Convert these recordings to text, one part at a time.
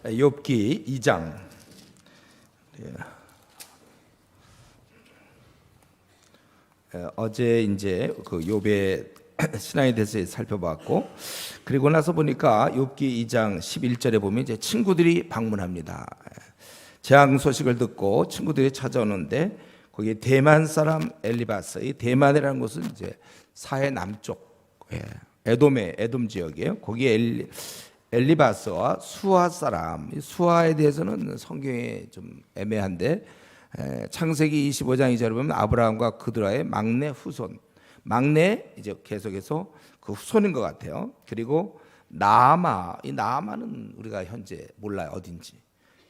욥기 2장. 어제 이제 그 욥의 신앙에 대해서 살펴봤고, 그리고 나서 보니까 욥기 2장 11절에 보면 이제 친구들이 방문합니다. 재앙 소식을 듣고 친구들이 찾아오는데, 거기 대만 사람 엘리바스, 이 대만이라는 곳은 이제 사해 남쪽 에돔 지역이에요. 거기에 엘리바스와 수아 사람, 수아에 대해서는 성경에 좀 애매한데, 창세기 25장 2절에 보면 아브라함과 그드라의 막내 후손, 막내 이제 계속해서 그 후손인 것 같아요. 그리고 나아마, 이 나아마는 우리가 현재 몰라요, 어딘지.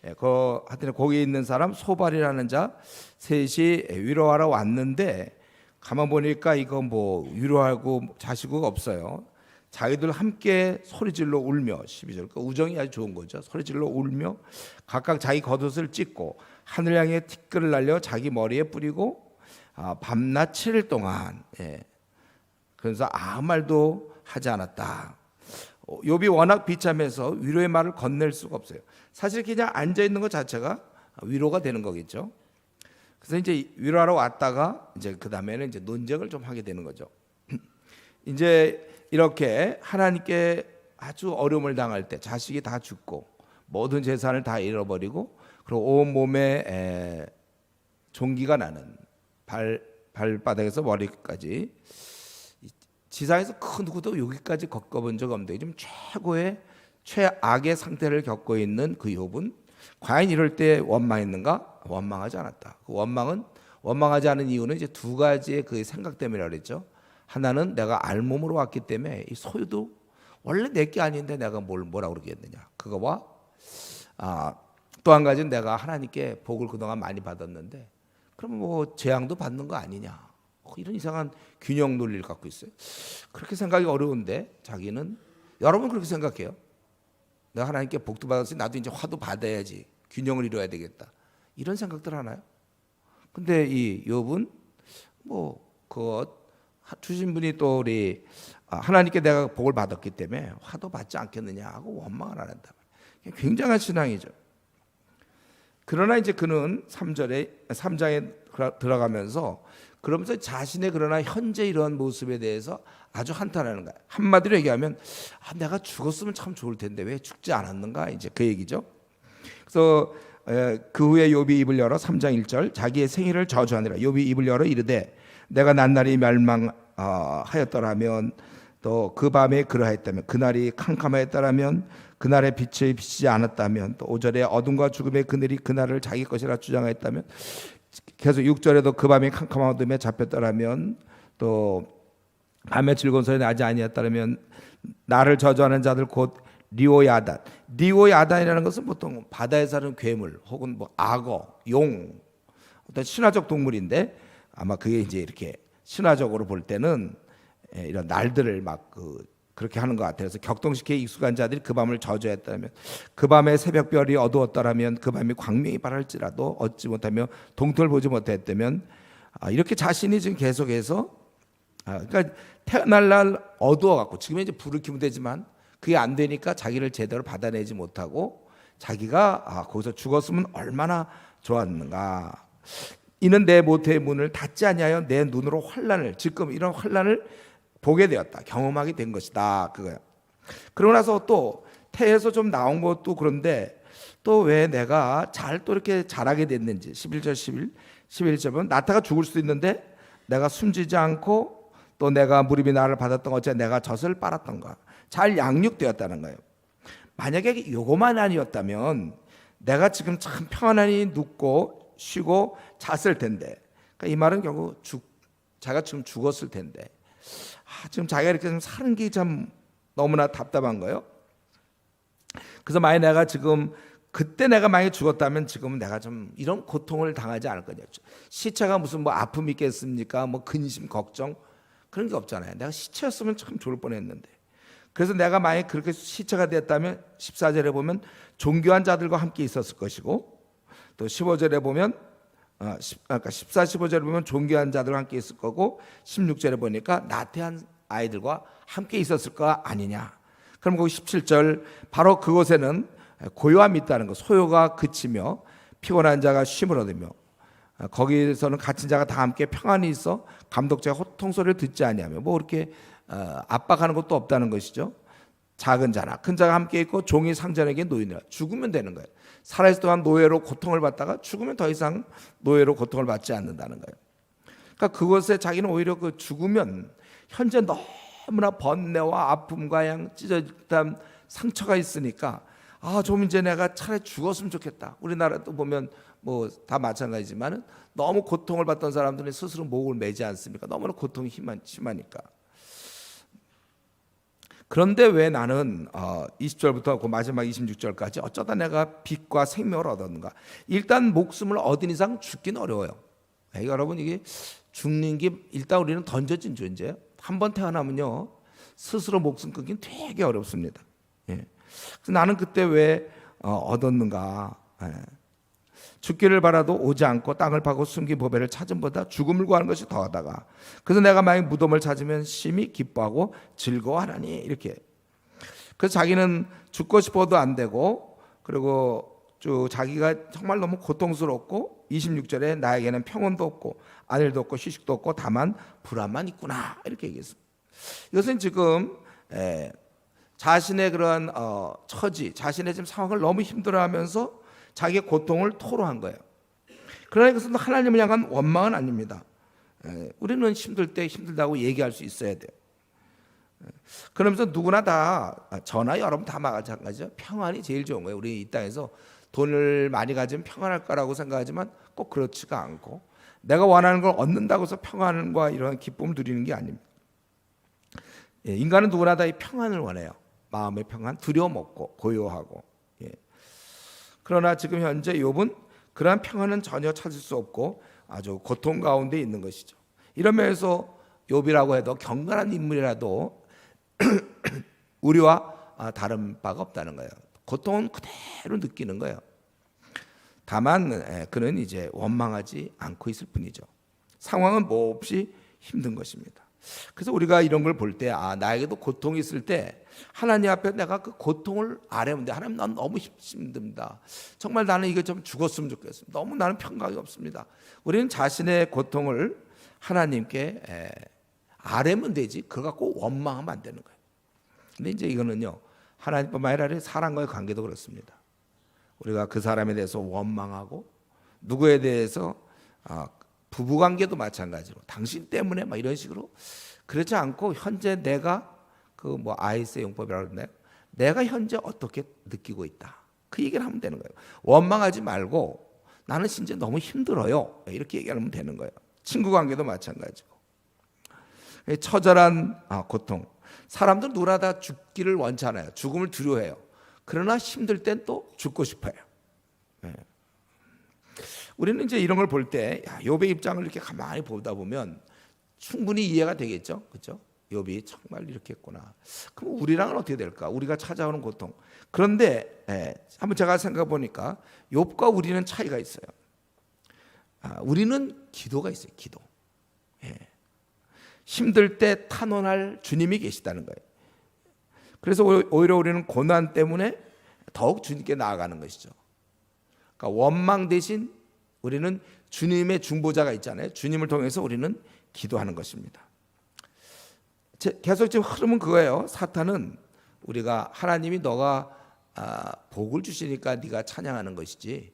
하여튼 거기에 있는 사람 소발이라는 자 셋이 위로하러 왔는데, 가만 보니까 이거 뭐 위로하고 자시고가 없어요. 자기들 함께 소리질러 울며, 12절, 그러니까 우정이 아주 좋은 거죠. 소리질러 울며 각각 자기 겉옷을 찢고 하늘 향해 티끌을 날려 자기 머리에 뿌리고 밤낮 7일 동안, 그래서 아무 말도 하지 않았다. 욥이 워낙 비참해서 위로의 말을 건넬 수가 없어요. 사실 그냥 앉아 있는 것 자체가 위로가 되는 거겠죠. 그래서 이제 위로하러 왔다가 이제 그 다음에는 이제 논쟁을 좀 하게 되는 거죠. 이제 이렇게 하나님께 아주 어려움을 당할 때, 자식이 다 죽고 모든 재산을 다 잃어버리고, 그리고 온 몸에 종기가 나는, 발바닥에서 머리까지, 지상에서 그 누구도 여기까지 겪어본 적 없는데 좀 최악의 상태를 겪고 있는 그 욥은 과연 이럴 때 원망했는가? 원망하지 않았다. 그 원망하지 않은 이유는 이제 두 가지의 그 생각 때문이라고 그랬죠. 하나는 내가 알몸으로 왔기 때문에 이 소유도 원래 내게 아닌데 내가 뭐라고 그러겠느냐, 그거와 또 한 가지는 내가 하나님께 복을 그동안 많이 받았는데 그럼 뭐 재앙도 받는 거 아니냐, 이런 이상한 균형 논리를 갖고 있어요. 그렇게 생각이 어려운데 자기는, 여러분 그렇게 생각해요? 내가 하나님께 복도 받았으니 나도 이제 화도 받아야지, 균형을 이루어야 되겠다, 이런 생각들 하나요? 근데 이 욥은 뭐 그것 주신 분이 또 우리 하나님께 내가 복을 받았기 때문에 화도 받지 않겠느냐 하고 원망을 안 한다. 굉장한 신앙이죠. 그러나 이제 그는 3장에 들어가면서 그러면서 자신의 그러나 현재 이런 모습에 대해서 아주 한탄하는 거야. 한마디로 얘기하면 내가 죽었으면 참 좋을 텐데 왜 죽지 않았는가, 이제 그 얘기죠. 그래서 그 후에 욥이 입을 열어 3장 1절 자기의 생일을 저주하니라. 욥이 입을 열어 이르되 내가 난날이 멸망하였더라면, 또 그 밤에 그러하였다면, 그날이 캄캄하였더라면, 그날의 빛이 비치지 않았다면, 또 5절에 어둠과 죽음의 그늘이 그날을 자기 것이라 주장하였다면, 계속 6절에도 그 밤이 캄캄한 어둠에 잡혔더라면, 또 밤에 즐거운 소리 나지 아니었다면, 나를 저주하는 자들 곧 리오야단이라는 것은 보통 바다에 사는 괴물 혹은 뭐 악어, 용, 어떤 신화적 동물인데, 아마 그게 이제 이렇게 신화적으로 볼 때는 이런 날들을 막 그렇게 하는 것 같아요. 그래서 격동시키에 익숙한 자들이 그 밤을 저주했다면, 그 밤에 새벽별이 어두웠더라면, 그 밤이 광명이 발할지라도 얻지 못하며 동토를 보지 못했다면, 이렇게 자신이 지금 계속해서 그러니까 태어날 날 어두워갖고 지금 이제 불을 켜면 되지만 그게 안 되니까 자기를 제대로 받아내지 못하고 자기가 거기서 죽었으면 얼마나 좋았는가. 이는 내 모태의 문을 닫지 아니하여 내 눈으로 환난을, 지금 이런 환난을 보게 되었다, 경험하게 된 것이다, 그거야. 그러고 나서 또 태에서 좀 나온 것도 그런데 또 왜 내가 또 이렇게 자라게 됐는지, 11절 보면 나타가 죽을 수도 있는데 내가 숨지지 않고, 또 내가 무릎이 나를 받았던 어째 내가 젖을 빨았던가, 잘 양육되었다는 거예요. 만약에 이거만 아니었다면 내가 지금 참 평안히 눕고 쉬고 잤을 텐데, 그러니까 이 말은 결국 자기가 지금 죽었을 텐데, 지금 자기가 이렇게 좀 사는 게 참 너무나 답답한 거예요. 그래서 만약 내가 지금 그때 내가 만약에 죽었다면 지금은 내가 좀 이런 고통을 당하지 않을 거냐. 시체가 무슨 뭐 아픔이 있겠습니까? 뭐 근심, 걱정 그런 게 없잖아요. 내가 시체였으면 참 좋을 뻔했는데. 그래서 내가 만약 그렇게 시체가 됐다면 14절에 보면 존귀한 자들과 함께 있었을 것이고, 또 15절에 보면 14, 15절에 보면 존귀한 자들과 함께 있을 거고, 16절에 보니까 나태한 아이들과 함께 있었을 거 아니냐. 그럼 거기 17절 바로 그곳에는 고요함이 있다는 것, 소요가 그치며 피곤한 자가 쉼을 얻으며 거기서는 갇힌 자가 다 함께 평안이 있어 감독자의 호통 소리를 듣지 아니하며 뭐 이렇게 압박하는 것도 없다는 것이죠. 작은 자나 큰 자가 함께 있고 종이 상전에게 노인이라. 죽으면 되는 거예요. 살아있을 동안 노예로 고통을 받다가 죽으면 더 이상 노예로 고통을 받지 않는다는 거예요. 그러니까 그것에 자기는 오히려 그 죽으면 현재 너무나 번뇌와 아픔과 찢어진 상처가 있으니까 좀 이제 내가 차라리 죽었으면 좋겠다. 우리나라도 보면 뭐 다 마찬가지지만은 너무 고통을 받던 사람들은 스스로 목을 매지 않습니까? 너무나 고통이 심하니까. 그런데 왜 나는 20절부터 그 마지막 26절까지 어쩌다 내가 빛과 생명을 얻었는가? 일단 목숨을 얻은 이상 죽기는 어려워요. 여러분, 이게 죽는 게 일단 우리는 던져진 존재예요. 한번 태어나면요 스스로 목숨 끊기는 되게 어렵습니다. 그래서 나는 그때 왜 얻었는가? 죽기를 바라도 오지 않고 땅을 파고 숨긴 보배를 찾음보다 죽음을 구하는 것이 더하다가 그래서 내가 만약 무덤을 찾으면 심히 기뻐하고 즐거워하나니 이렇게. 그래서 자기는 죽고 싶어도 안 되고 그리고 자기가 정말 너무 고통스럽고 26절에 나에게는 평온도 없고 안일도 없고 휴식도 없고 다만 불안만 있구나 이렇게 얘기했습니다. 이것은 지금 자신의 그런 처지, 자신의 지금 상황을 너무 힘들어하면서 자기의 고통을 토로한 거예요. 그러나 이것은 하나님을 향한 원망은 아닙니다. 우리는 힘들 때 힘들다고 얘기할 수 있어야 돼요. 그러면서 누구나 다 저나 여러분 다 마찬가지죠. 평안이 제일 좋은 거예요. 우리 이 땅에서 돈을 많이 가지면 평안할 거라고 생각하지만 꼭 그렇지가 않고 내가 원하는 걸 얻는다고 해서 평안과 이런 기쁨을 누리는 게 아닙니다. 인간은 누구나 다 이 평안을 원해요. 마음의 평안, 두려움 없고 고요하고. 그러나 지금 현재 욥은 그러한 평안은 전혀 찾을 수 없고 아주 고통 가운데 있는 것이죠. 이런 면에서 욥이라고 해도 경건한 인물이라도 우리와 다른 바가 없다는 거예요. 고통은 그대로 느끼는 거예요. 다만 그는 이제 원망하지 않고 있을 뿐이죠. 상황은 몹시 힘든 것입니다. 그래서 우리가 이런 걸 볼 때 나에게도 고통이 있을 때 하나님 앞에 내가 그 고통을 아뢰는데 하나님 난 너무 힘듭니다. 정말 나는 이거 좀 죽었으면 좋겠습니다. 너무 나는 평강이 없습니다. 우리는 자신의 고통을 하나님께 아뢰면 되지 그걸 갖고 원망하면 안 되는 거예요. 근데 이제 이거는요 하나님뿐만 아니라 사람과의 관계도 그렇습니다. 우리가 그 사람에 대해서 원망하고 누구에 대해서 부부관계도 마찬가지로 당신 때문에 막 이런 식으로 그렇지 않고 현재 내가 그 아이스 용법이라고 그러나요? 내가 현재 어떻게 느끼고 있다. 그 얘기를 하면 되는 거예요. 원망하지 말고 나는 진짜 너무 힘들어요. 이렇게 얘기하면 되는 거예요. 친구 관계도 마찬가지고. 처절한 고통. 사람들 누구나 다 죽기를 원치 않아요. 죽음을 두려워해요. 그러나 힘들 땐 또 죽고 싶어요. 우리는 이제 이런 걸 볼 때 욥의 입장을 이렇게 가만히 보다 보면 충분히 이해가 되겠죠, 그렇죠? 욥이 정말 이렇게 했구나. 그럼 우리랑은 어떻게 될까? 우리가 찾아오는 고통. 그런데 한번 제가 생각해 보니까 욥과 우리는 차이가 있어요. 우리는 기도가 있어요, 기도. 힘들 때 탄원할 주님이 계시다는 거예요. 그래서 오히려 우리는 고난 때문에 더욱 주님께 나아가는 것이죠. 그러니까 원망 대신 우리는 주님의 중보자가 있잖아요. 주님을 통해서 우리는 기도하는 것입니다. 계속 지금 흐름은 그거예요. 사탄은 우리가 하나님이 너가 복을 주시니까 네가 찬양하는 것이지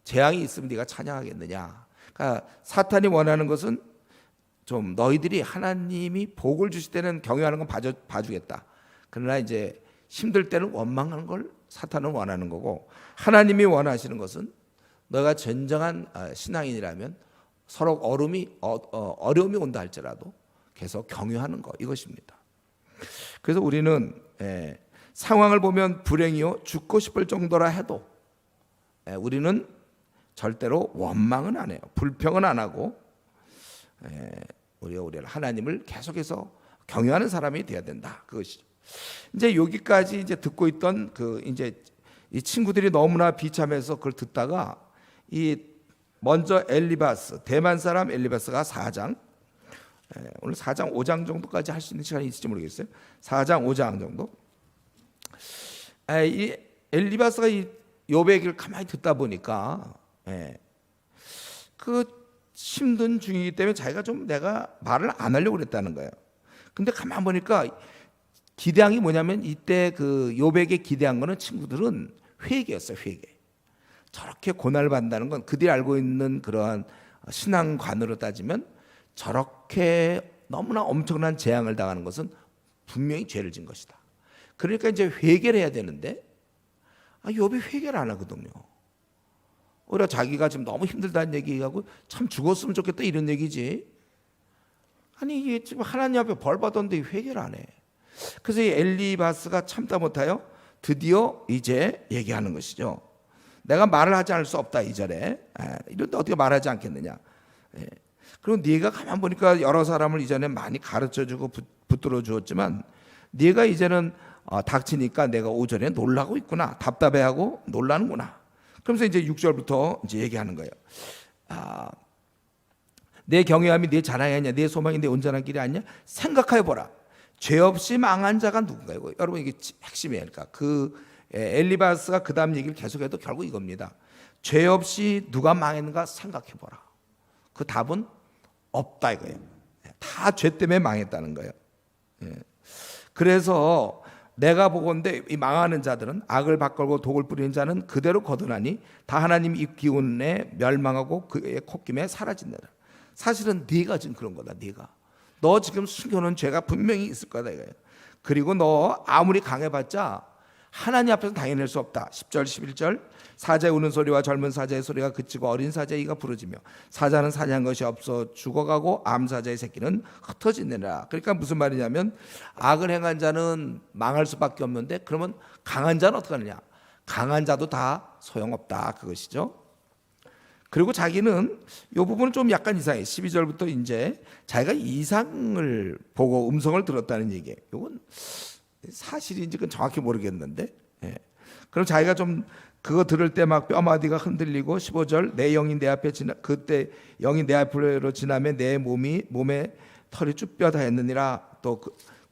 재앙이 있으면 네가 찬양하겠느냐. 그러니까 사탄이 원하는 것은 좀 너희들이 하나님이 복을 주실 때는 경외하는 건 봐주겠다. 그러나 이제 힘들 때는 원망하는 걸 사탄은 원하는 거고 하나님이 원하시는 것은 너가 진정한 신앙인이라면 서로 어려움이 온다 할지라도 계속 경유하는 거 이것입니다. 그래서 우리는 상황을 보면 불행이요 죽고 싶을 정도라 해도 우리는 절대로 원망은 안 해요. 불평은 안 하고 우리가 하나님을 계속해서 경유하는 사람이 되어야 된다. 그것이죠. 이제 여기까지 이제 듣고 있던 이제 이 친구들이 너무나 비참해서 그걸 듣다가 먼저 엘리바스 대만 사람 엘리바스가 4장 오늘 4장 5장 정도까지 할 수 있는 시간이 있을지 모르겠어요. 4장 5장 정도. 이 엘리바스가 이 욥의 얘기를 가만히 듣다 보니까 그 힘든 중이기 때문에 자기가 좀 내가 말을 안 하려고 그랬다는 거예요. 근데 가만 보니까 기대한 게 뭐냐면 이때 그 욥에게 기대한 거는 친구들은 회개였어요. 회개. 저렇게 고난을 받는다는 건 그들이 알고 있는 그러한 신앙관으로 따지면 저렇게 너무나 엄청난 재앙을 당하는 것은 분명히 죄를 진 것이다. 그러니까 이제 회개를 해야 되는데 욥이 회개를 안 하거든요. 오히려 자기가 지금 너무 힘들다는 얘기하고 참 죽었으면 좋겠다 이런 얘기지. 아니 이게 지금 하나님 앞에 벌 받았는데 회개를 안 해. 그래서 이 엘리바스가 참다 못하여 드디어 이제 얘기하는 것이죠. 내가 말을 하지 않을 수 없다 2절에. 이런데 어떻게 말하지 않겠느냐. 그리고 네가 가만 보니까 여러 사람을 이전에 많이 가르쳐주고 붙들어 주었지만 네가 이제는 닥치니까 내가 5절에 놀라고 있구나. 답답해하고 놀라는구나. 그러면서 이제 6절부터 이제 얘기하는 거예요. 내 경외함이 내 자랑이 아니냐, 내 소망이 내 온전한 길이 아니냐. 생각해 보라. 죄 없이 망한 자가 누군가요? 여러분 이게 핵심이에요. 그러니까 그 엘리바스가 그 다음 얘기를 계속해도 결국 이겁니다. 죄 없이 누가 망했는가 생각해 보라. 그 답은 없다 이거예요. 다 죄 때문에 망했다는 거예요. 그래서 내가 보건대 이 망하는 자들은 악을 바꾸고 독을 뿌리는 자는 그대로 거두나니 다 하나님 입 기운에 멸망하고 그의 콧김에 사라진다. 사실은 네가 지금 그런 거다. 네가 너 지금 숨겨놓은 죄가 분명히 있을 거다 이거예요. 그리고 너 아무리 강해봤자 하나님 앞에서 당해낼 수 없다. 10절 11절 사자의 우는 소리와 젊은 사자의 소리가 그치고 어린 사자의 이가 부르짖며 사자는 사냥한 것이 없어 죽어가고 암사자의 새끼는 흩어지느니라. 그러니까 무슨 말이냐면 악을 행한 자는 망할 수밖에 없는데 그러면 강한 자는 어떻게 하느냐. 강한 자도 다 소용없다 그것이죠. 그리고 자기는 이 부분은 좀 약간 이상해. 12절부터 이제 자기가 이상을 보고 음성을 들었다는 얘기예요. 이건 사실인지 그건 정확히 모르겠는데 그럼 자기가 좀 그거 들을 때 막 뼈마디가 흔들리고 15절 내 영이 내 앞에 그때 영이 내 앞으로 지나면 내 몸에 털이 쭈뼛다 했느니라. 또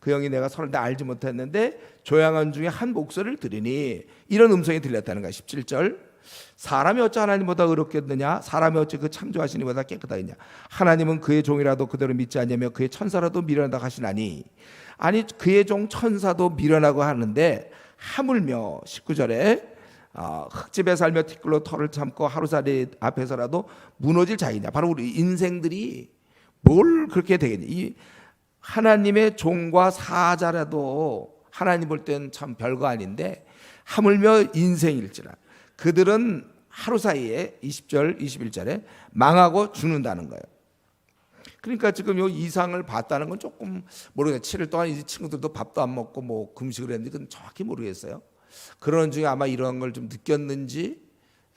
그 영이 내가 서를 다 알지 못했는데 조양한 중에 한 목소리를 들으니 이런 음성이 들렸다는 거야. 17절 사람이 어찌 하나님보다 의롭겠느냐. 사람이 어찌 그 창조하신 이보다 깨끗하겠냐. 하나님은 그의 종이라도 그대로 믿지 않냐며 그의 천사라도 미련하다 하시나니. 아니 그의 종 천사도 미련하고 하는데 하물며 19절에 흙집에 살며 티끌로 털을 참고 하루살이 앞에서라도 무너질 자이냐. 바로 우리 인생들이 뭘 그렇게 되겠냐. 이 하나님의 종과 사자라도 하나님 볼 때는 참 별거 아닌데 하물며 인생일지라 그들은 하루 사이에 20절 21절에 망하고 죽는다는 거예요. 그러니까 지금 요 이상을 봤다는 건 조금 모르겠어요. 7일 동안 이 친구들도 밥도 안 먹고 뭐 금식을 했는데 그건 정확히 모르겠어요. 그런 중에 아마 이런 걸 좀 느꼈는지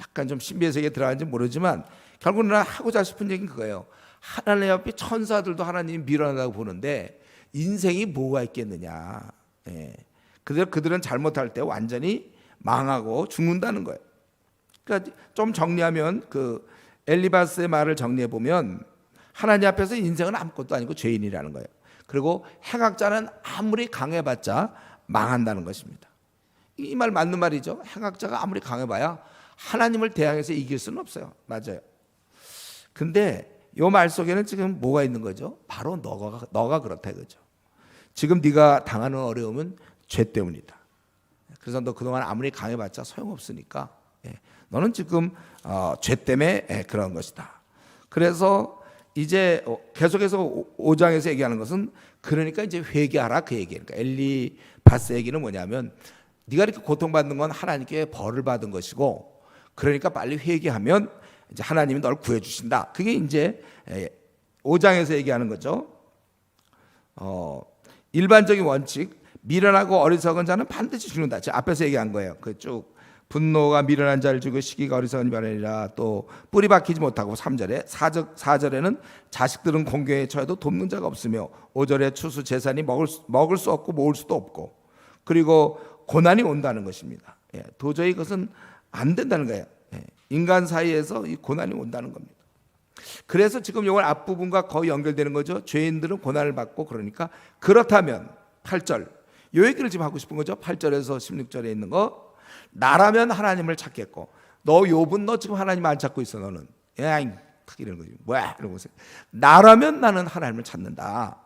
약간 좀 신비의 세계에 들어가는지 모르지만 결국은 하고자 싶은 얘기는 그거예요. 하나님 앞에 천사들도 하나님이 미련하다고 보는데 인생이 뭐가 있겠느냐. 그들은 잘못할 때 완전히 망하고 죽는다는 거예요. 그러니까 좀 정리하면 그 엘리바스의 말을 정리해 보면 하나님 앞에서 인생은 아무것도 아니고 죄인이라는 거예요. 그리고 행악자는 아무리 강해봤자 망한다는 것입니다. 이 말 맞는 말이죠. 행악자가 아무리 강해봐야 하나님을 대항해서 이길 수는 없어요. 맞아요. 근데 이 말 속에는 지금 뭐가 있는 거죠? 바로 너가 그렇다 이거죠. 지금 네가 당하는 어려움은 죄 때문이다. 그래서 너 그동안 아무리 강해봤자 소용없으니까 너는 지금 죄 때문에 그런 것이다. 그래서 이제 계속해서 5장에서 얘기하는 것은 그러니까 이제 회개하라 그 얘기예요. 그러니까 엘리바스 얘기는 뭐냐면 네가 이렇게 고통받는 건 하나님께 벌을 받은 것이고 그러니까 빨리 회개하면 이제 하나님이 널 구해 주신다. 그게 이제 5장에서 얘기하는 거죠. 일반적인 원칙 미련하고 어리석은 자는 반드시 죽는다. 제가 앞에서 얘기한 거예요. 그 쭉 분노가 미련한 자를 죽이고 시기가 어리석은 자니라. 또 뿌리 박히지 못하고 3절에 4절에는 자식들은 공경에 처해도 돕는 자가 없으며 5절에 추수 재산이 먹을 수 없고 모을 수도 없고 그리고 고난이 온다는 것입니다. 도저히 그것은 안 된다는 거예요. 인간 사이에서 이 고난이 온다는 겁니다. 그래서 지금 이걸 앞부분과 거의 연결되는 거죠. 죄인들은 고난을 받고 그러니까 그렇다면 8절 이 얘기를 지금 하고 싶은 거죠. 8절에서 16절에 있는 거 나라면 하나님을 찾겠고, 너 욥은 너 지금 하나님 안 찾고 있어. 너는 탁 이러는 거지. 뭐야 이러면서, 나라면 나는 하나님을 찾는다.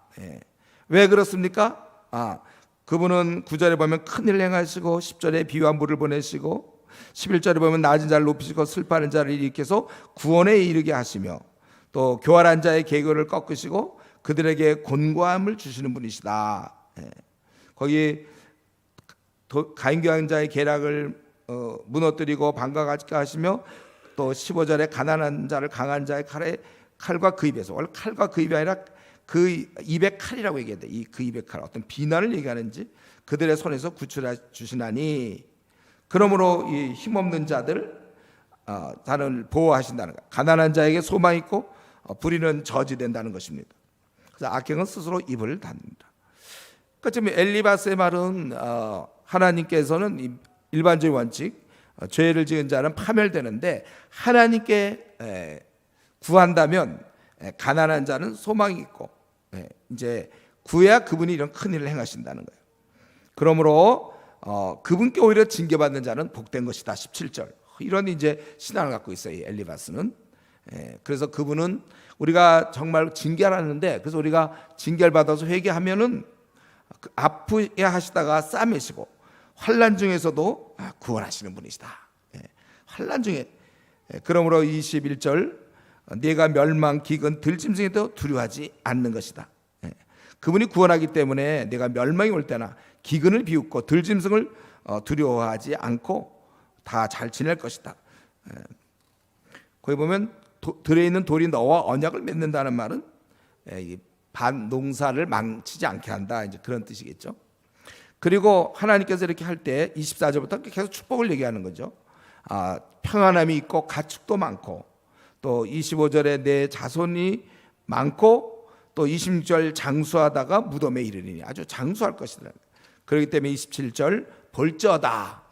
왜 그렇습니까? 그분은 9절에 보면 큰일 행하시고, 10절에 비와 물을 보내시고, 11절에 보면 낮은 자를 높이시고 슬퍼하는 자를 일으켜서 구원에 이르게 하시며, 또 교활한 자의 계교를 꺾으시고 그들에게 곤고함을 주시는 분이시다. 거기 가인교한 자의 계략을 무너뜨리고 방과 같게 하시며, 또 15절에 가난한 자를 강한 자의 칼과 그 입에서, 원래 칼과 그 입이 아니라 그 입의 칼이라고 얘기했대. 이 그 입의 칼, 어떤 비난을 얘기하는지, 그들의 손에서 구출해 주시나니, 그러므로 이 힘없는 자들 나를 보호하신다는 것. 가난한 자에게 소망이 있고 불의는 저지된다는 것입니다. 그래서 악행은 스스로 입을 닫는다. 그러니까 지금 엘리바스의 말은 하나님께서는 일반적인 원칙, 죄를 지은 자는 파멸되는데, 하나님께 구한다면 가난한 자는 소망이 있고, 이제 구해야 그분이 이런 큰 일을 행하신다는 거예요. 그러므로 그분께 오히려 징계받는 자는 복된 것이다. 17절. 이런 이제 신앙을 갖고 있어요, 이 엘리바스는. 그래서 그분은 우리가 정말 징계를 하는데, 그래서 우리가 징계를 받아서 회개하면은 아프게 하시다가 싸매시고 환난 중에서도 구원하시는 분이시다. 환난 중에. 그러므로 21절, 네가 멸망, 기근, 들짐승에도 두려워하지 않는 것이다. 그분이 구원하기 때문에 내가 멸망이 올 때나 기근을 비웃고 들짐승을 두려워하지 않고 다 잘 지낼 것이다. 거기 보면 들에 있는 돌이 너와 언약을 맺는다는 말은 반농사를 망치지 않게 한다, 이제 그런 뜻이겠죠. 그리고 하나님께서 이렇게 할 때 24절부터 계속 축복을 얘기하는 거죠. 평안함이 있고 가축도 많고, 또 25절에 내 자손이 많고, 또 26절 장수하다가 무덤에 이르리니, 아주 장수할 것이더라. 그렇기 때문에 27절 볼지어다,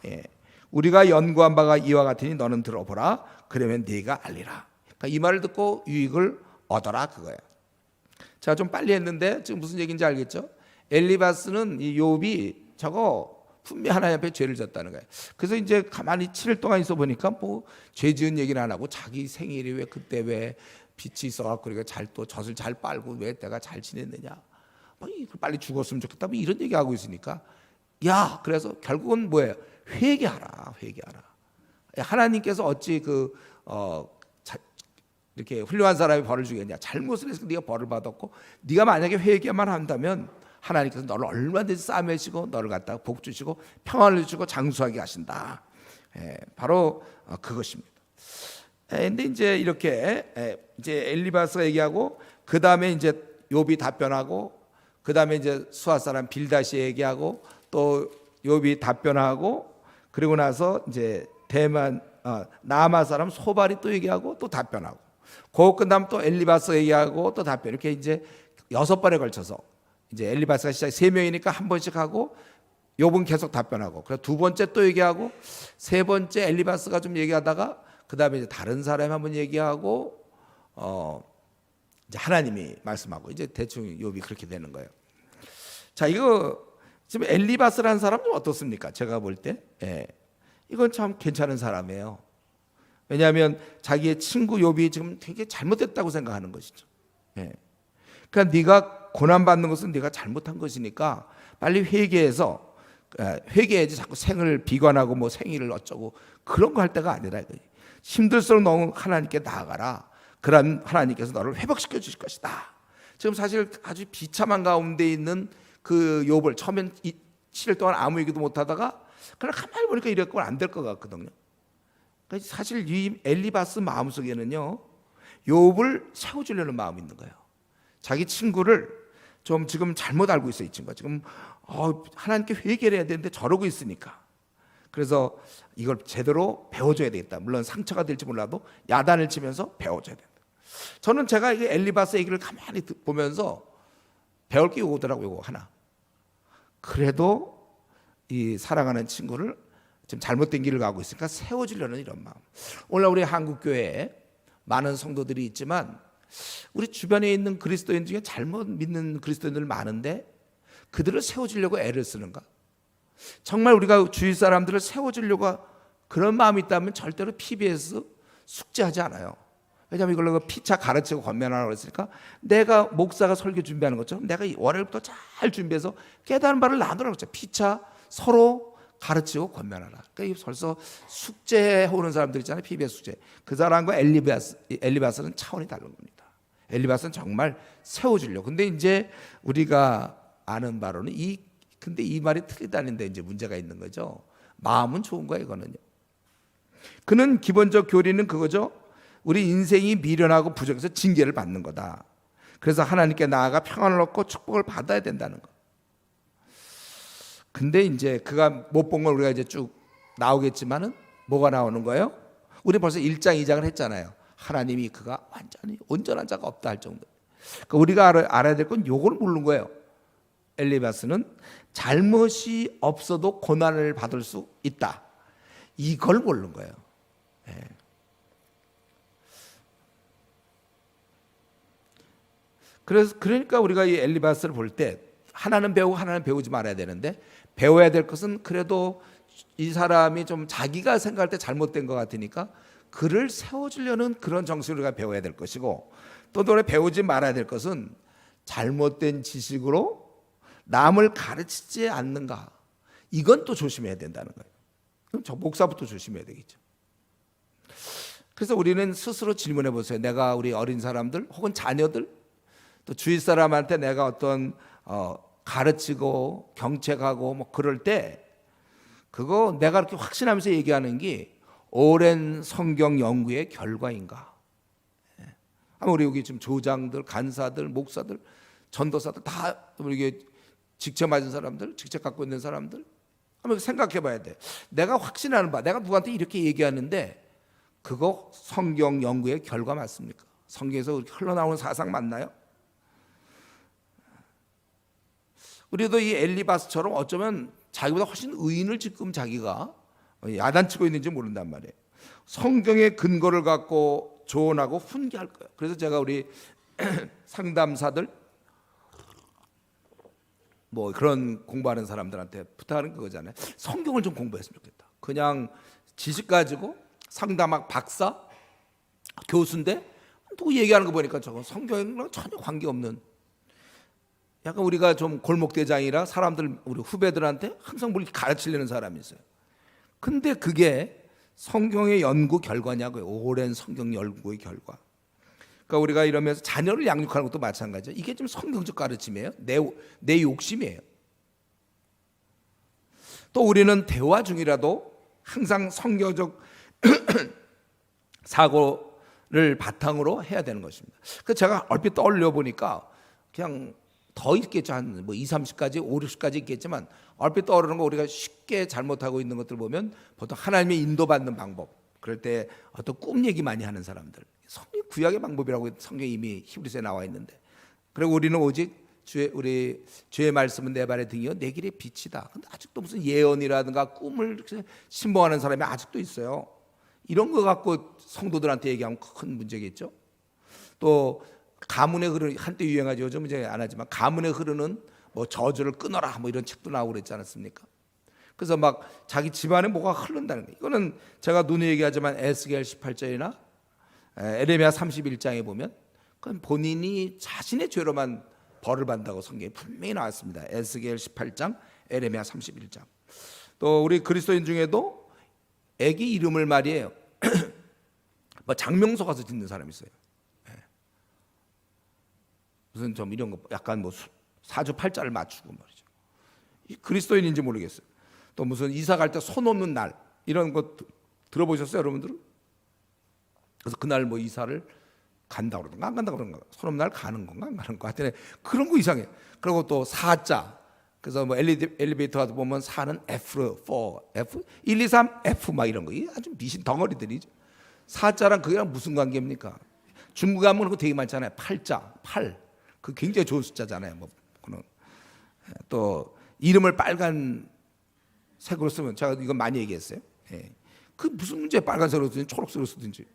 우리가 연구한 바가 이와 같으니 너는 들어보라. 그러면 네가 알리라. 그러니까 이 말을 듣고 유익을 얻어라, 그거야. 제가 좀 빨리 했는데 지금 무슨 얘기인지 알겠죠? 엘리바스는 이 욥이 저거 분명히 하나님 앞에 죄를 졌다는 거예요. 그래서 이제 가만히 7일 동안 있어 보니까 뭐 죄 지은 얘기는 안 하고, 자기 생일이 왜 그때 왜 빛이 있어갖고 그러니까 또 젖을 잘 빨고 왜 내가 잘 지냈느냐, 뭐 빨리 죽었으면 좋겠다, 뭐 이런 얘기하고 있으니까, 야, 그래서 결국은 뭐예요? 회개하라. 하나님께서 어찌 이렇게 훌륭한 사람이 벌을 주겠냐? 잘못을 해서 네가 벌을 받았고, 네가 만약에 회개만 한다면 하나님께서 너를 얼마든지 싸매시고 너를 갖다가 복 주시고 평안을 주시고 장수하게 하신다. 바로 그것입니다. 근데 이제 이렇게 이제 엘리바스가 얘기하고, 그 다음에 이제 욥이 답변하고, 그 다음에 이제 수아 사람 빌다시 얘기하고, 또 욥이 답변하고, 그리고 나서 이제 나아마 사람 소발이 또 얘기하고 또 답변하고, 그거 끝나면 또 엘리바스 얘기하고 또 답변, 이렇게 이제 6번에 걸쳐서, 이제 엘리바스가 시작 3명이니까 한 번씩 하고, 욥은 계속 답변하고, 그래서 2번째 또 얘기하고, 3번째 엘리바스가 좀 얘기하다가 그 다음에 이제 다른 사람이 한번 얘기하고, 이제 하나님이 말씀하고, 이제 대충 욥이 그렇게 되는 거예요. 자, 이거 지금 엘리바스라는 사람 좀 어떻습니까? 제가 볼 때, 이건 참 괜찮은 사람이에요. 왜냐하면 자기의 친구 욥이 지금 되게 잘못했다고 생각하는 것이죠. 그러니까 네가 고난 받는 것은 네가 잘못한 것이니까 빨리 회개해서, 회개해야지. 자꾸 생을 비관하고 뭐 생일을 어쩌고 그런 거 할 때가 아니라, 힘들수록 너무 하나님께 나아가라. 그럼 하나님께서 너를 회복시켜 주실 것이다. 지금 사실 아주 비참한 가운데 있는 그 욥을 처음엔 7일 동안 아무 얘기도 못하다가, 그냥 가만히 보니까 이랬고 안 될 것 같거든요. 그러니까 사실 이 엘리바스 마음속에는요, 욥을 세워주려는 마음이 있는 거예요. 자기 친구를 좀 지금 잘못 알고 있어요. 이 친구가 지금 하나님께 회개를 해야 되는데 저러고 있으니까. 그래서 이걸 제대로 배워줘야 되겠다. 물론 상처가 될지 몰라도 야단을 치면서 배워줘야 된다. 저는 제가 이 엘리바스 얘기를 가만히 보면서 배울 게 오더라고요. 이거 하나. 그래도 이 사랑하는 친구를 지금 잘못된 길을 가고 있으니까 세워주려는 이런 마음. 오늘 우리 한국교회에 많은 성도들이 있지만, 우리 주변에 있는 그리스도인 중에 잘못 믿는 그리스도인들 많은데 그들을 세워주려고 애를 쓰는가? 정말 우리가 주위 사람들을 세워주려고 그런 마음이 있다면 절대로 PBS 숙제하지 않아요. 왜냐하면 이걸 피차 가르치고 권면하라고 했으니까 내가 목사가 설교 준비하는 것처럼 내가 월요일부터 잘 준비해서 깨달은 바를 나누라고 했죠. 피차 서로 가르치고 권면하라. 그러니까 벌써 숙제해 오는 사람들 있잖아요. PBS 숙제. 그 사람과 엘리바스는 차원이 다른 겁니다. 엘리바스는 정말 세워주려고. 근데 이제 우리가 아는 바로는 근데 이 말이 틀리다는데 이제 문제가 있는 거죠. 마음은 좋은 거예요, 이거는요. 그는 기본적 교리는 그거죠. 우리 인생이 미련하고 부족해서 징계를 받는 거다. 그래서 하나님께 나아가 평안을 얻고 축복을 받아야 된다는 거. 근데 이제 그가 못 본 걸 우리가 이제 쭉 나오겠지만은 뭐가 나오는 거예요? 우리 벌써 1장, 2장을 했잖아요. 하나님이 그가 완전히 온전한 자가 없다 할 정도. 그러니까 우리가 알아야 될 건 요걸 모르는 거예요. 엘리바스는 잘못이 없어도 고난을 받을 수 있다. 이걸 모르는 거예요. 네. 그러니까 우리가 이 엘리바스를 볼 때 하나는 배우고 하나는 배우지 말아야 되는데, 배워야 될 것은 그래도 이 사람이 좀 자기가 생각할 때 잘못된 것 같으니까 그를 세워주려는 그런 정신을 우리가 배워야 될 것이고, 또 노래 배우지 말아야 될 것은 잘못된 지식으로 남을 가르치지 않는가, 이건 또 조심해야 된다는 거예요. 그럼 저 목사부터 조심해야 되겠죠. 그래서 우리는 스스로 질문해 보세요. 내가 우리 어린 사람들 혹은 자녀들 또 주위 사람한테 내가 어떤 가르치고 경책하고 뭐 그럴 때 그거 내가 그렇게 확신하면서 얘기하는 게 오랜 성경 연구의 결과인가? 아마 우리 여기 지금 조장들, 간사들, 목사들, 전도사들 다 이게 직접 맞은 사람들, 직접 갖고 있는 사람들 한번 생각해 봐야 돼. 내가 확신하는 바, 내가 누구한테 이렇게 얘기하는데 그거 성경 연구의 결과 맞습니까? 성경에서 흘러나오는 사상 맞나요? 우리도 이 엘리바스처럼 어쩌면 자기보다 훨씬 의인을 지금 자기가 야단치고 있는지 모른단 말이에요. 성경의 근거를 갖고 조언하고 훈계할 거예요. 그래서 제가 우리 상담사들 뭐 그런 공부하는 사람들한테 부탁하는 그거잖아요. 성경을 좀 공부했으면 좋겠다. 그냥 지식 가지고 상담학 박사, 교수인데 누구 얘기하는 거 보니까 저거 성경이랑 전혀 관계없는, 약간 우리가 좀 골목대장이라 사람들, 우리 후배들한테 항상 뭘 가르치려는 사람이 있어요. 근데 그게 성경의 연구 결과냐고요. 오랜 성경 연구의 결과. 그러니까 우리가 이러면서 자녀를 양육하는 것도 마찬가지예요. 이게 좀 성경적 가르침이에요. 내 욕심이에요. 또 우리는 대화 중이라도 항상 성경적 사고를 바탕으로 해야 되는 것입니다. 그래서 제가 얼핏 떠올려 보니까 그냥 더 있겠죠. 한 뭐 20, 30까지, 5, 60까지 있겠지만 얼핏 떠오르는 거, 우리가 쉽게 잘못하고 있는 것들 보면 보통 하나님의 인도받는 방법, 그럴 때 어떤 꿈 얘기 많이 하는 사람들, 성경 구약의 방법이라고 성경에 이미 히브리서에 나와 있는데, 그리고 우리는 오직 주의 말씀은 내 발의 등이요 내 길의 빛이다. 근데 아직도 무슨 예언이라든가 꿈을 신봉하는 사람이 아직도 있어요. 이런 거 갖고 성도들한테 얘기하면 큰 문제겠죠. 또 가문에 흐르는, 한때 유행하죠. 요즘 이제 안 하지만 가문에 흐르는 뭐 저주를 끊어라 뭐 이런 책도 나오고 그랬지 않았습니까? 그래서 막 자기 집안에 뭐가 흐른다는 거예요. 이거는 제가 눈에 얘기하지만 에스겔 18장이나 에레미야 31장에 보면 그건 본인이 자신의 죄로만 벌을 받는다고 성경에 분명히 나왔습니다. 에스겔 18장, 에레미야 31장. 또 우리 그리스도인 중에도 애기 이름을 말이에요. 뭐 장명소 가서 짓는 사람이 있어요. 무슨 좀 이런 거 약간 뭐 사주팔자를 맞추고 말이죠. 그리스도인인지 모르겠어요. 또 무슨 이사 갈 때 손 없는 날 이런 거 들어보셨어요, 여러분들은? 그래서 그날 뭐 이사를 간다 그러던가 안 간다 그러던가, 손 없는 날 가는 건가 안 가는 거, 하여튼 그런 거 이상해. 그리고 또 사자. 그래서 뭐 엘리베이터 가서 보면 4는 F4, F 1, 2, 3, F 막 이런 거, 이게 아주 미신 덩어리들이죠. 사자랑 그게랑 무슨 관계입니까? 중국 가면 그거 되게 많잖아요. 팔자, 8. 그 굉장히 좋은 숫자잖아요. 뭐 그런. 또 이름을 빨간 색으로 쓰면, 제가 이건 많이 얘기했어요. 예. 그 무슨 문제, 빨간색으로 쓰든지 초록색으로 쓰든지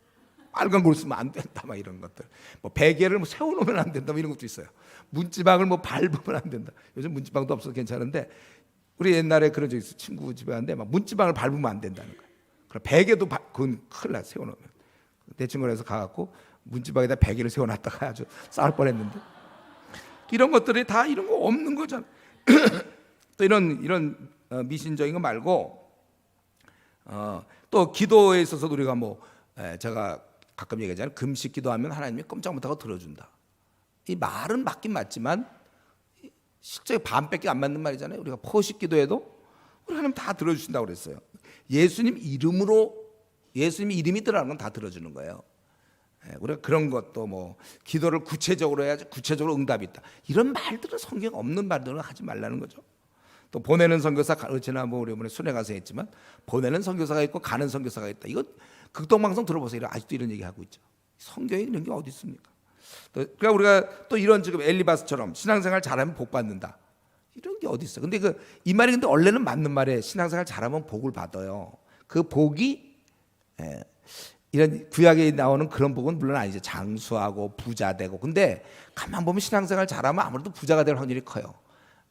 빨간 걸 쓰면 안 된다 막 이런 것들. 뭐 베개를 뭐 세워놓으면 안 된다 뭐 이런 것도 있어요. 문지방을 뭐 밟으면 안 된다. 요즘 문지방도 없어서 괜찮은데 우리 옛날에 그런 적 있어. 친구 집에 갔는데 막 문지방을 밟으면 안 된다는 거야. 그럼 베개도 그건 큰일 나. 세워놓으면. 내 친구가 해서 가갖고 문지방에다 베개를 세워놨다가 아주 싸울 뻔했는데, 이런 것들이 다 이런 거 없는 거잖아. 또 이런 미신적인 거 말고 또 기도에 있어서도 우리가 제가 가끔 얘기하잖아요. 금식 기도하면 하나님이 꼼짝 못하고 들어준다. 이 말은 맞긴 맞지만 실제 반밖에 안 맞는 말이잖아요. 우리가 포식 기도해도 우리 하나님 다 들어주신다고 그랬어요. 예수님 이름이 들어가는 건 다 들어주는 거예요. 우리가 그런 것도 기도를 구체적으로 해야지 구체적으로 응답이 있다, 이런 말들은 성경 없는 말들은 하지 말라는 거죠. 또 보내는 선교사, 지난 우리 이번에 순회 가서 했지만 보내는 선교사가 있고 가는 선교사가 있다. 이거 극동방송 들어보세요. 아직도 이런 얘기하고 있죠. 성경에 이런 게 어디 있습니까? 그러니까 우리가 또 이런 지금 엘리바스처럼 신앙생활 잘하면 복 받는다, 이런 게 어디 있어? 근데 이 말이 근데 원래는 맞는 말에 신앙생활 잘하면 복을 받아요. 그 복이 이런 구약에 나오는 그런 복은 물론 아니죠. 장수하고 부자 되고. 근데 가만 보면 신앙생활 잘하면 아무래도 부자가 될 확률이 커요.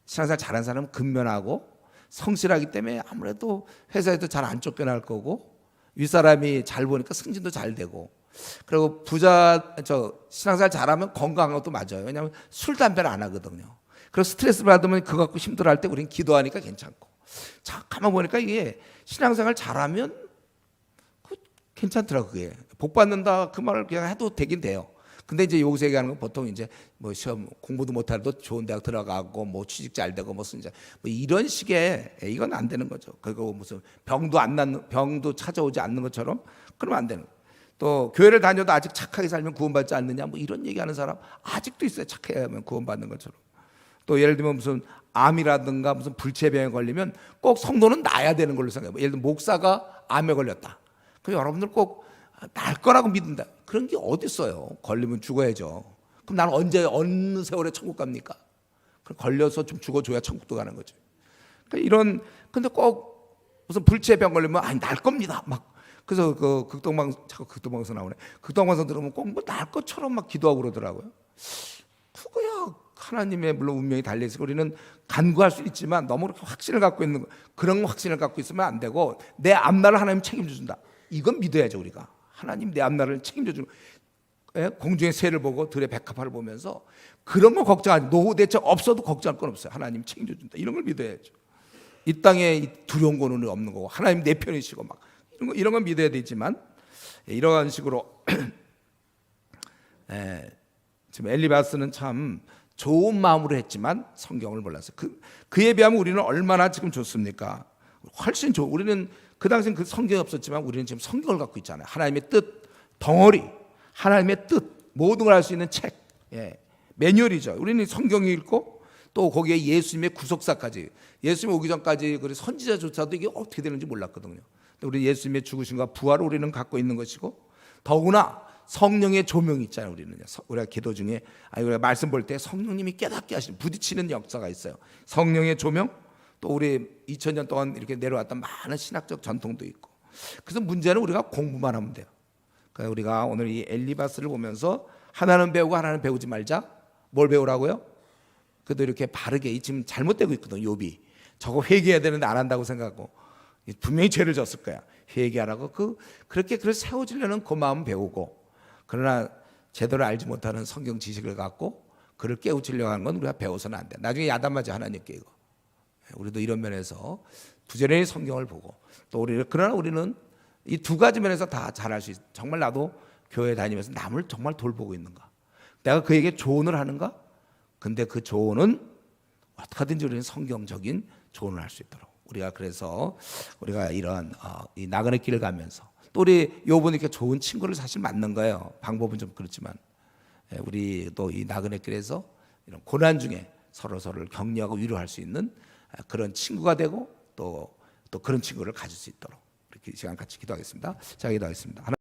신앙생활 잘하는 사람은 근면하고 성실하기 때문에 아무래도 회사에도 잘 안 쫓겨날 거고, 윗사람이 잘 보니까 승진도 잘 되고. 그리고 신앙생활 잘하면 건강한 것도 맞아요. 왜냐하면 술 담배를 안 하거든요. 그래서 스트레스 받으면 그거 갖고 힘들어할 때 우리는 기도하니까 괜찮고. 자, 가만 보니까 이게 신앙생활 잘하면 괜찮더라고요. 그게 복 받는다 그 말을 그냥 해도 되긴 돼요. 근데 이제 여기서 얘기하는 건 보통 이제 시험 공부도 못해도 좋은 대학 들어가고 취직 잘 되고 이런 식의, 이건 안 되는 거죠. 그리고 무슨 병도 찾아오지 않는 것처럼 그러면 안 되는 거예요. 또 교회를 다녀도 아직 착하게 살면 구원받지 않느냐, 이런 얘기하는 사람 아직도 있어요. 착해야 하면 구원받는 것처럼. 또 예를 들면 무슨 암이라든가 무슨 불치병에 걸리면 꼭 성도는 나야 되는 걸로 생각해요. 예를 들면 목사가 암에 걸렸다. 그럼 여러분들 꼭 날 거라고 믿는다. 그런 게 어디 있어요? 걸리면 죽어야죠. 그럼 나는 어느 세월에 천국 갑니까? 그럼 걸려서 좀 죽어줘야 천국도 가는 거죠. 그러니까 근데 꼭 무슨 불치병 걸리면 날 겁니다. 그래서 자꾸 극동방송 나오네. 극동방송 들으면 꼭 날 것처럼 기도하고 그러더라고요. 그거야 하나님의 물론 운명이 달려있어서 우리는 간구할 수 있지만 너무 그렇게 확신을 갖고 있는 그런 확신을 갖고 있으면 안 되고, 내 앞날을 하나님 책임져 준다, 이건 믿어야죠. 우리가 하나님 내 앞날을 책임져 주는, 공중의 새를 보고 들의 백합화를 보면서 그런 거 걱정하지, 노후 대책 없어도 걱정할 건 없어요. 하나님 책임져 준다, 이런 걸 믿어야죠. 이 땅에 두려운 거는 없는 거고 하나님 내 편이시고 이런 건 믿어야 되지만, 이러한 식으로 지금 엘리바스는 참 좋은 마음으로 했지만 성경을 몰랐어요. 그에 비하면 우리는 얼마나 지금 좋습니까? 훨씬 우리는 그 당시엔 그 성경이 없었지만 우리는 지금 성경을 갖고 있잖아요. 하나님의 뜻 덩어리, 하나님의 뜻 모든 걸 알 수 있는 책, 매뉴얼이죠. 우리는 성경이 읽고 또 거기에 예수님의 구속사까지, 예수님 오기 전까지 그 선지자조차도 이게 어떻게 되는지 몰랐거든요. 우리 예수님의 죽으심과 부활을 우리는 갖고 있는 것이고, 더구나 성령의 조명이 있잖아요. 우리가 기도 중에 우리가 말씀 볼 때 성령님이 깨닫게 하시는, 부딪히는 역사가 있어요. 성령의 조명, 또 우리 2000년 동안 이렇게 내려왔던 많은 신학적 전통도 있고. 그래서 문제는 우리가 공부만 하면 돼요. 그러니까 우리가 오늘 이 엘리바스를 보면서 하나는 배우고 하나는 배우지 말자. 뭘 배우라고요? 그래도 이렇게 바르게, 지금 잘못되고 있거든. 욥이 저거 회개해야 되는데 안 한다고 생각하고 분명히 죄를 졌을 거야. 회개하라고 그렇게 세워지려는 그 마음 배우고, 그러나 제대로 알지 못하는 성경 지식을 갖고 그를 깨우치려고 하는 건 우리가 배워서는 안 돼. 나중에 야단맞이 하나님께 이거. 우리도 이런 면에서 부지런히 성경을 보고, 또 그러나 우리는 이 두 가지 면에서 다 잘할 수 있어. 정말 나도 교회 다니면서 남을 정말 돌보고 있는가? 내가 그에게 조언을 하는가? 근데 그 조언은 어떻게 하든지 우리는 성경적인 조언을 할 수 있도록, 우리가 그래서 우리가 이런 이 나그네 길을 가면서, 또 우리 욥은 이렇게 좋은 친구를 사실 만난 거예요. 방법은 좀 그렇지만 우리 또 이 나그네 길에서 이런 고난 중에 서로를 격려하고 위로할 수 있는 그런 친구가 되고, 또 그런 친구를 가질 수 있도록 이렇게 이 시간 같이 기도하겠습니다. 자, 기도하겠습니다.